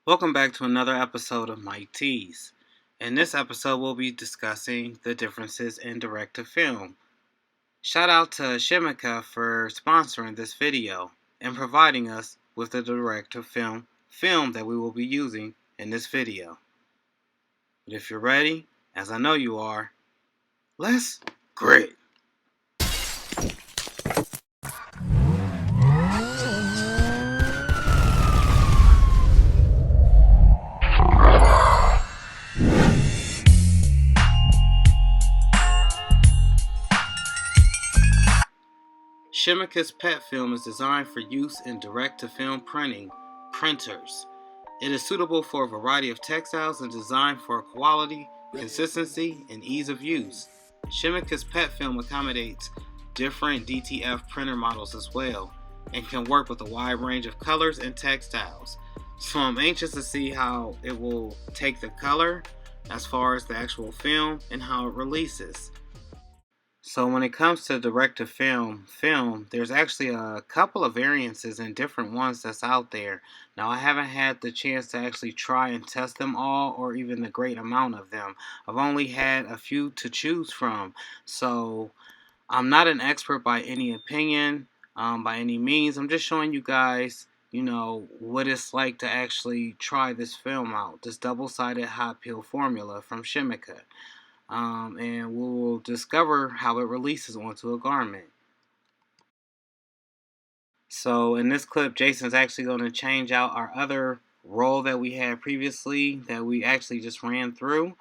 Welcome back to another episode of Mike Tees. In this episode, we'll be discussing the differences in direct-to-film. Shout out to Chemicaus for sponsoring this video and providing us with the direct-to-film film that we will be using in this video. But if you're ready, as I know you are, let's grit! Chemicaus PET film is designed for use in direct-to-film printing printers. It is suitable for a variety of textiles and designed for quality, consistency, and ease of use. Chemicaus PET film accommodates different DTF printer models as well and can work with a wide range of colors and textiles. So I'm anxious to see how it will take the color as far as the actual film and how it releases. So when it comes to direct-to-film there's actually a couple of variances and different ones that's out there. Now I haven't had the chance to actually try and test them all or even the great amount of them. I've only had a few to choose from. So I'm not an expert by any opinion, by any means. I'm just showing you guys, what it's like to actually try this film out, this double-sided hot peel formula from Chemicaus. And we'll discover how it releases onto a garment. So in this clip, Jason's actually going to change out our other roll that we had previously that we actually just ran through,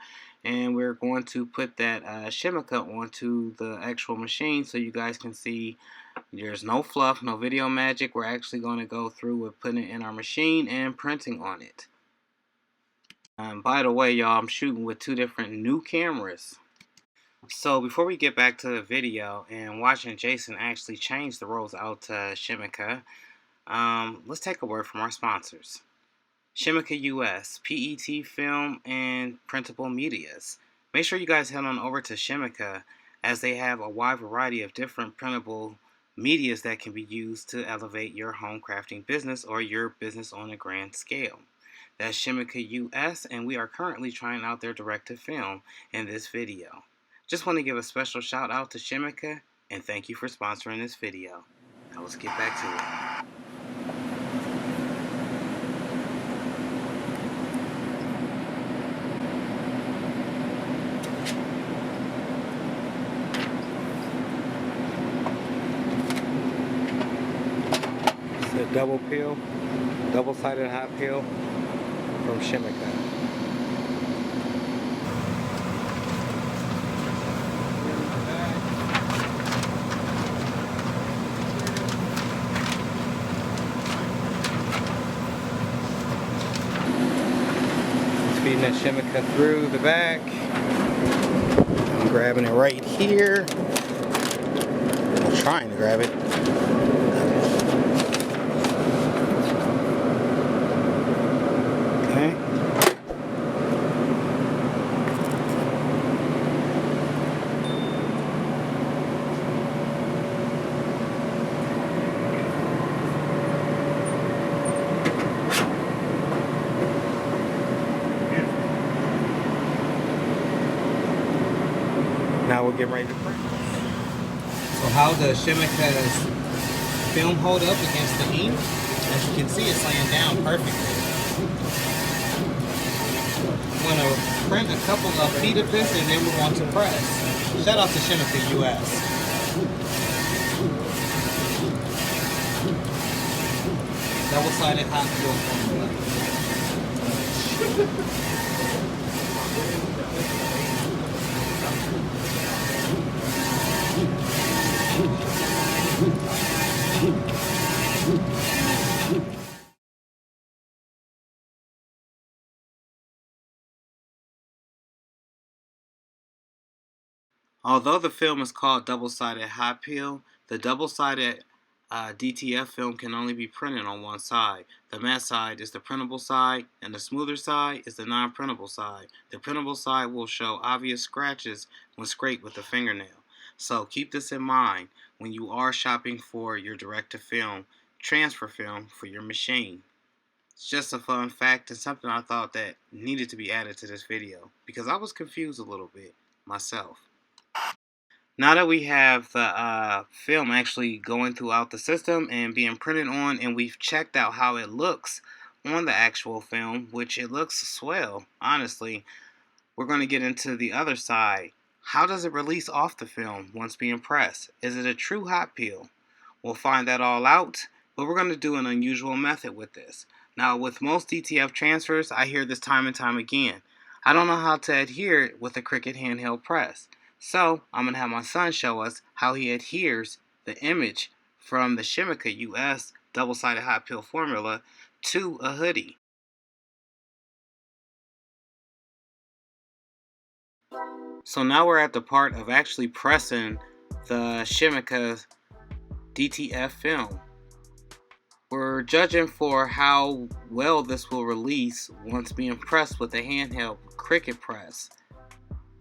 and we're going to put that Chemicaus onto the actual machine so you guys can see there's no fluff, no video magic. We're actually going to go through with putting it in our machine and printing on it. By the way, y'all, I'm shooting with two different new cameras. So before we get back to the video and watching Jason actually change the rolls out to Chemicaus, let's take a word from our sponsors. Chemicaus US, PET film, and printable medias. Make sure you guys head on over to Chemicaus as they have a wide variety of different printable medias that can be used to elevate your home crafting business or your business on a grand scale. That's Chemicaus US, and we are currently trying out their direct-to-film in this video. Just want to give a special shout out to Chemicaus and thank you for sponsoring this video. Now let's get back to it. It's a double peel, double-sided hot peel from Chemicaus. Feeding that Chemicaus through the back. I'm grabbing it right here. I'm trying to grab it. Okay. Now we'll get ready to print. So how does Chemicaus film hold up against the ink? As you can see, it's laying down perfectly. I'm going to print a couple of feet of this and then we're going to press. Shout out to Chemicaus US. Double-sided hot peel formula. Although the film is called double-sided hot peel, the double-sided DTF film can only be printed on one side. The matte side is the printable side, and the smoother side is the non-printable side. The printable side will show obvious scratches when scraped with a fingernail. So keep this in mind when you are shopping for your direct-to-film transfer film for your machine. It's just a fun fact and something I thought that needed to be added to this video because I was confused a little bit myself. Now that we have the film actually going throughout the system and being printed on, and we've checked out how it looks on the actual film, which it looks swell, honestly, we're going to get into the other side. How does it release off the film once being pressed? Is it a true hot peel? We'll find that all out, but we're going to do an unusual method with this. Now, with most DTF transfers, I hear this time and time again. I don't know how to adhere it with a Cricut handheld press. So, I'm going to have my son show us how he adheres the image from the Chemicaus US double-sided hot peel formula to a hoodie. So now we're at the part of actually pressing the Chemicaus DTF film. We're judging for how well this will release once being pressed with a handheld Cricut press.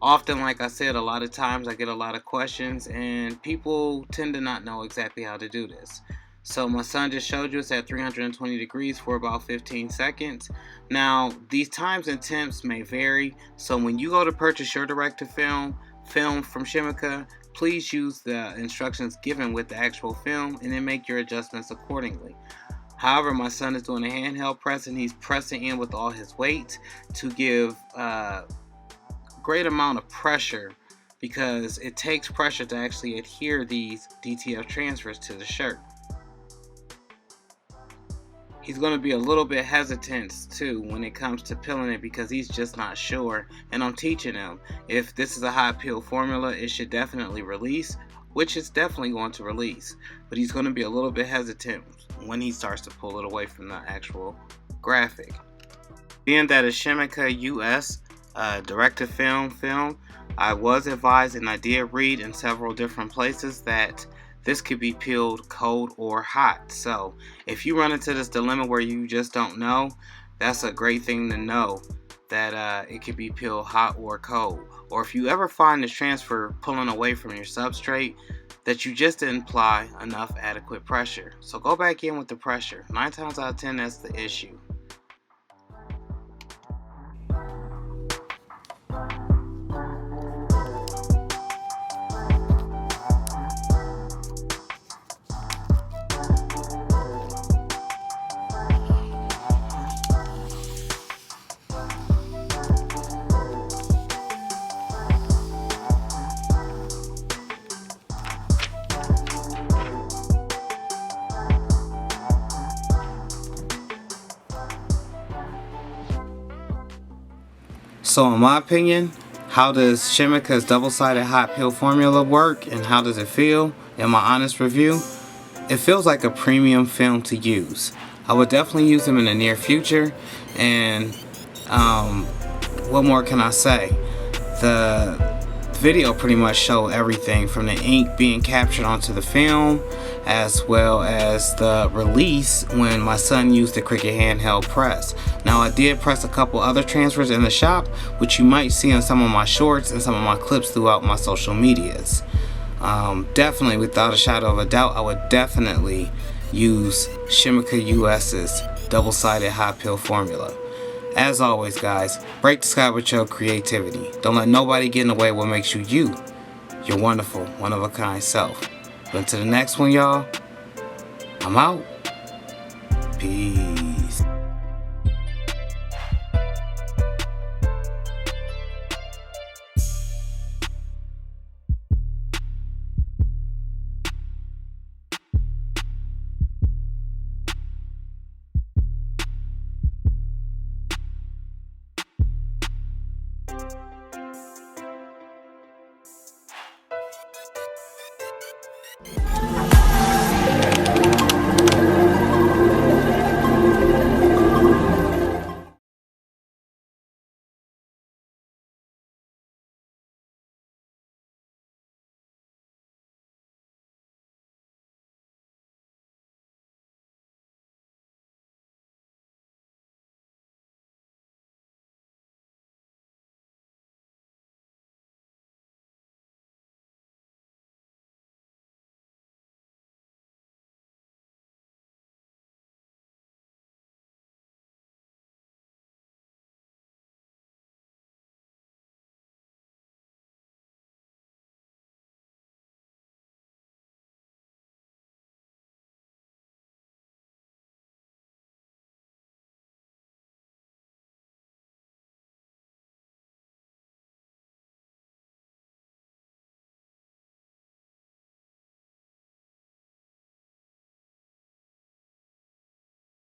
Often, like I said, a lot of times I get a lot of questions and people tend to not know exactly how to do this. So my son just showed you it's at 320 degrees for about 15 seconds. Now, these times and temps may vary, so when you go to purchase your directed film from Chemicaus, please use the instructions given with the actual film and then make your adjustments accordingly. However, my son is doing a handheld press and he's pressing in with all his weight to give great amount of pressure, because it takes pressure to actually adhere these DTF transfers to the shirt. He's going to be a little bit hesitant too when it comes to peeling it because he's just not sure, and I'm teaching him if this is a hot peel formula, it should definitely release, which it's definitely going to release, but he's going to be a little bit hesitant when he starts to pull it away from the actual graphic. Being that it's Chemicaus US directed film, I was advised and I did read in several different places that this could be peeled cold or hot. So if you run into this dilemma where you just don't know, that's a great thing to know, that it could be peeled hot or cold. Or if you ever find this transfer pulling away from your substrate, that you just didn't apply enough adequate pressure. So go back in with the pressure. 9 times out of 10 that's the issue. So in my opinion, how does Chemicaus double-sided hot peel formula work and how does it feel? In my honest review, it feels like a premium film to use. I would definitely use them in the near future, and what more can I say? The video pretty much showed everything from the ink being captured onto the film, as well as the release when my son used the Cricut handheld press. Now I did press a couple other transfers in the shop, which you might see on some of my shorts and some of my clips throughout my social medias. Definitely, without a shadow of a doubt, I would definitely use Chemicaus US's double-sided hot peel formula. As always, guys, break the sky with your creativity. Don't let nobody get in the way of what makes you you, your wonderful, one-of-a-kind self. But until the next one, y'all, I'm out. Peace.